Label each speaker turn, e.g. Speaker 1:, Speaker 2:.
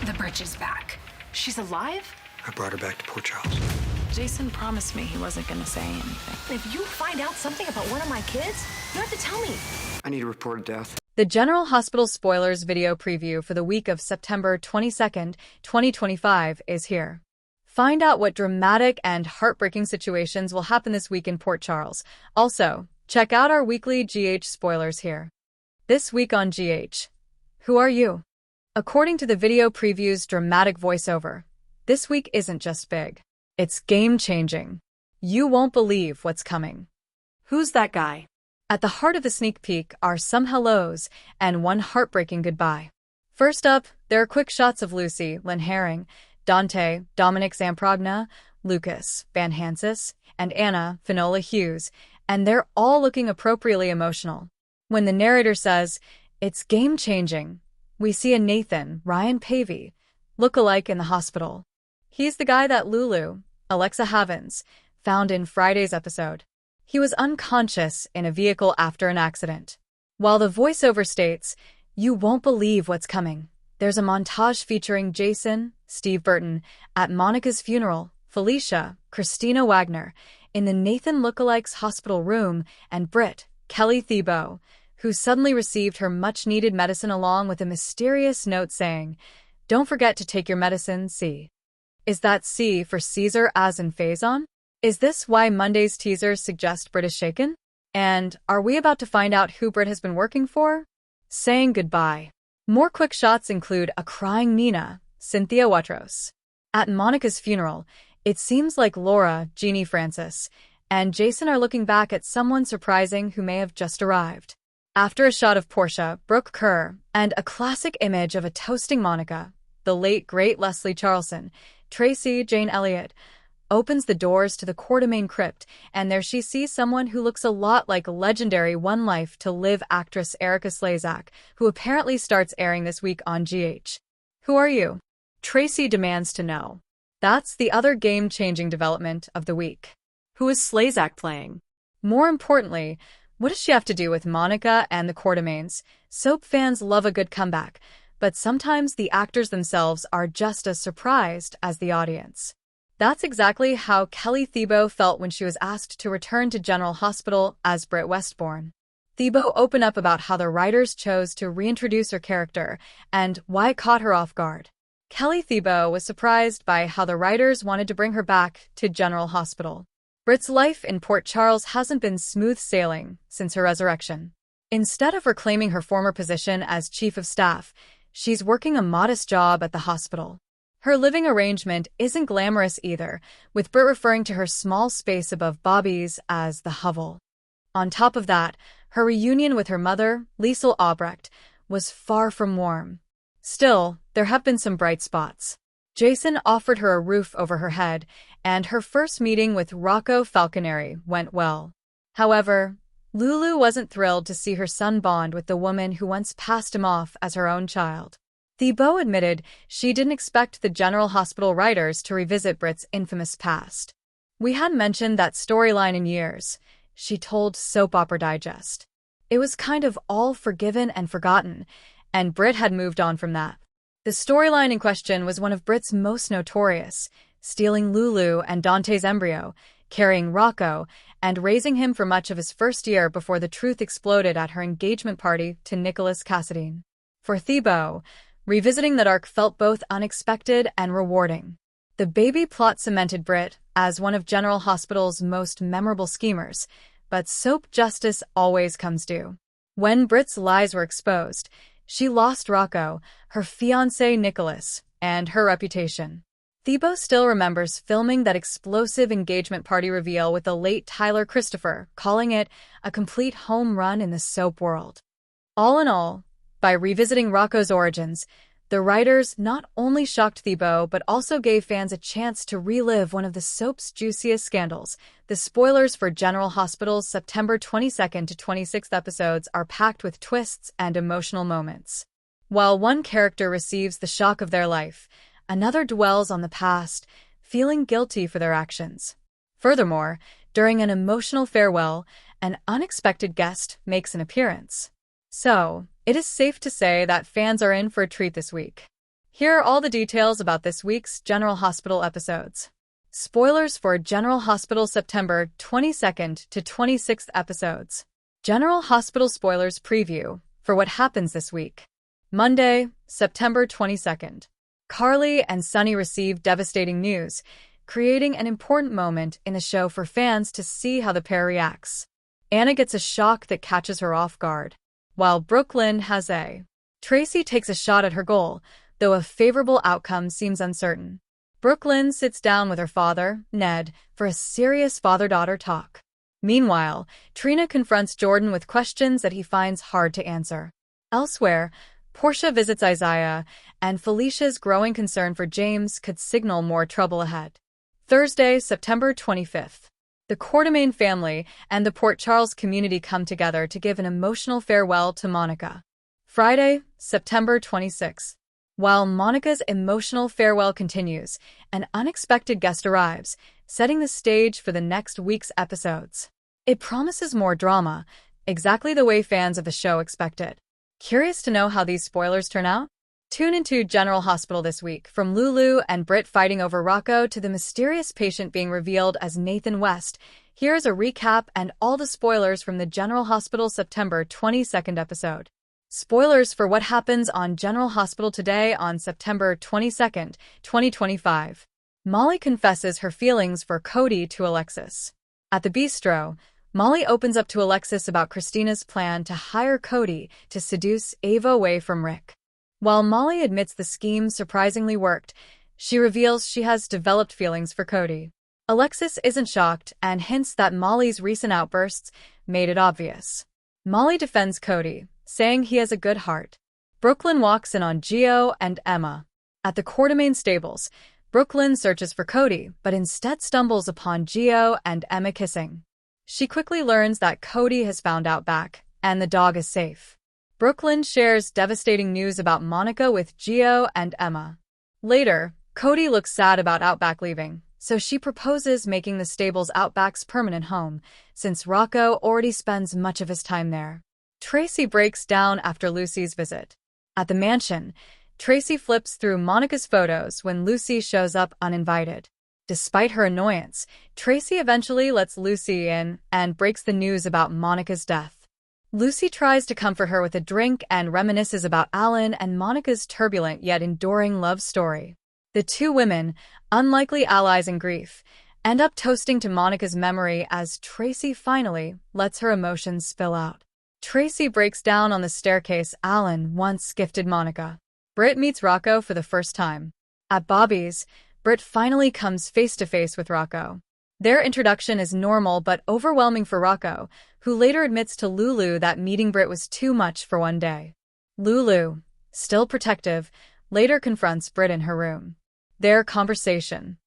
Speaker 1: The bridge is back. She's alive?
Speaker 2: I brought her back to Port Charles.
Speaker 1: Jason promised me he wasn't gonna say anything.
Speaker 3: If you find out something about one of my kids, you have to tell me.
Speaker 2: I need a report of death.
Speaker 4: The General Hospital spoilers video preview for the week of September 22nd, 2025 is here. Find out what dramatic and heartbreaking situations will happen this week in Port Charles. Also, check out our weekly GH spoilers here. This week on GH. Who are you? According to the video preview's dramatic voiceover, this week isn't just big. It's game-changing. You won't believe what's coming.
Speaker 1: Who's that guy?
Speaker 4: At the heart of the sneak peek are some hellos and one heartbreaking goodbye. First up, there are quick shots of Lucy, Lynn Herring, Dante, Dominic Zamprogna, Lucas, Van Hansis, and Anna, Finola Hughes, and they're all looking appropriately emotional. When the narrator says, "It's game-changing," we see a Nathan, Ryan Pavey, look-alike in the hospital. He's the guy that Lulu, Alexa Havens, found in Friday's episode. He was unconscious in a vehicle after an accident. While the voiceover states, "You won't believe what's coming," there's a montage featuring Jason, Steve Burton, at Monica's funeral, Felicia, Christina Wagner, in the Nathan lookalikes hospital room, and Britt, Kelly Thiebaud, who suddenly received her much-needed medicine along with a mysterious note saying, "Don't forget to take your medicine, C." Is that C for Caesar as in Faison? Is this why Monday's teasers suggest Britt is shaken? And are we about to find out who Britt has been working for? Saying goodbye. More quick shots include a crying Nina, Cynthia Watros. At Monica's funeral, it seems like Laura, Jeannie Francis, and Jason are looking back at someone surprising who may have just arrived. After a shot of Portia, Brooke Kerr, and a classic image of a toasting Monica, the late great Leslie Charleson, Tracy Jane Elliott, opens the doors to the Quartermain crypt, and there she sees someone who looks a lot like legendary One Life to Live actress Erica Slezak, who apparently starts airing this week on GH. Who are you? Tracy demands to know. That's the other game-changing development of the week.
Speaker 1: Who is Slezak playing?
Speaker 4: More importantly, what does she have to do with Monica and the Quartermains? Soap fans love a good comeback, but sometimes the actors themselves are just as surprised as the audience. That's exactly how Kelly Thiebaud felt when she was asked to return to General Hospital as Britt Westbourne. Thiebaud opened up about how the writers chose to reintroduce her character and why it caught her off guard. Kelly Thiebaud was surprised by how the writers wanted to bring her back to General Hospital. Britt's life in Port Charles hasn't been smooth sailing since her resurrection. Instead of reclaiming her former position as chief of staff, she's working a modest job at the hospital. Her living arrangement isn't glamorous either, with Britt referring to her small space above Bobby's as the hovel. On top of that, her reunion with her mother, Liesl Albrecht, was far from warm. Still, there have been some bright spots. Jason offered her a roof over her head, and her first meeting with Rocco Falconeri went well. However, Lulu wasn't thrilled to see her son bond with the woman who once passed him off as her own child. Thiebaud admitted she didn't expect the General Hospital writers to revisit Britt's infamous past. "We hadn't mentioned that storyline in years," she told Soap Opera Digest. "It was kind of all forgiven and forgotten, and Britt had moved on from that." The storyline in question was one of Britt's most notorious, stealing Lulu and Dante's embryo, carrying Rocco, and raising him for much of his first year before the truth exploded at her engagement party to Nicholas Cassadine. For Thiebaud, revisiting that arc felt both unexpected and rewarding. The baby plot cemented Britt as one of General Hospital's most memorable schemers, but soap justice always comes due. When Britt's lies were exposed, she lost Rocco, her fiancé Nicholas, and her reputation. Thiebaud still remembers filming that explosive engagement party reveal with the late Tyler Christopher, calling it a complete home run in the soap world. All in all, by revisiting Rocco's origins, the writers not only shocked Thiebaud but also gave fans a chance to relive one of the soap's juiciest scandals. The spoilers for General Hospital's September 22nd to 26th episodes are packed with twists and emotional moments. While one character receives the shock of their life, another dwells on the past, feeling guilty for their actions. Furthermore, during an emotional farewell, an unexpected guest makes an appearance. So, it is safe to say that fans are in for a treat this week. Here are all the details about this week's General Hospital episodes. Spoilers for General Hospital September 22nd to 26th episodes. General Hospital spoilers preview for what happens this week. Monday, September 22nd. Carly and Sonny receive devastating news, creating an important moment in the show for fans to see how the pair reacts. Anna gets a shock that catches her off guard, while Brooklyn has a. Tracy takes a shot at her goal, though a favorable outcome seems uncertain. Brooklyn sits down with her father, Ned, for a serious father-daughter talk. Meanwhile, Trina confronts Jordan with questions that he finds hard to answer. Elsewhere, Portia visits Isaiah, and Felicia's growing concern for James could signal more trouble ahead. Thursday, September 25th. The Quartermain family and the Port Charles community come together to give an emotional farewell to Monica. Friday, September 26th. While Monica's emotional farewell continues, an unexpected guest arrives, setting the stage for the next week's episodes. It promises more drama, exactly the way fans of the show expected. Curious to know how these spoilers turn out? Tune into General Hospital this week, from Lulu and Britt fighting over Rocco to the mysterious patient being revealed as Nathan West. Here's a recap and all the spoilers from the General Hospital September 22nd episode. Spoilers for what happens on General Hospital today on September 22nd, 2025. Molly confesses her feelings for Cody to Alexis. At the bistro, Molly opens up to Alexis about Christina's plan to hire Cody to seduce Ava away from Rick. While Molly admits the scheme surprisingly worked, she reveals she has developed feelings for Cody. Alexis isn't shocked and hints that Molly's recent outbursts made it obvious. Molly defends Cody, saying he has a good heart. Brooklyn walks in on Gio and Emma. At the Quartermain stables, Brooklyn searches for Cody, but instead stumbles upon Gio and Emma kissing. She quickly learns that Cody has found Outback, and the dog is safe. Brooklyn shares devastating news about Monica with Gio and Emma. Later, Cody looks sad about Outback leaving, so she proposes making the stables Outback's permanent home, since Rocco already spends much of his time there. Tracy breaks down after Lucy's visit. At the mansion, Tracy flips through Monica's photos when Lucy shows up uninvited. Despite her annoyance, Tracy eventually lets Lucy in and breaks the news about Monica's death. Lucy tries to comfort her with a drink and reminisces about Alan and Monica's turbulent yet enduring love story. The two women, unlikely allies in grief, end up toasting to Monica's memory as Tracy finally lets her emotions spill out. Tracy breaks down on the staircase Alan once gifted Monica. Britt meets Rocco for the first time. At Bobby's, Britt finally comes face-to-face with Rocco. Their introduction is normal but overwhelming for Rocco, who later admits to Lulu that meeting Britt was too much for one day. Lulu, still protective, later confronts Britt in her room. Their conversation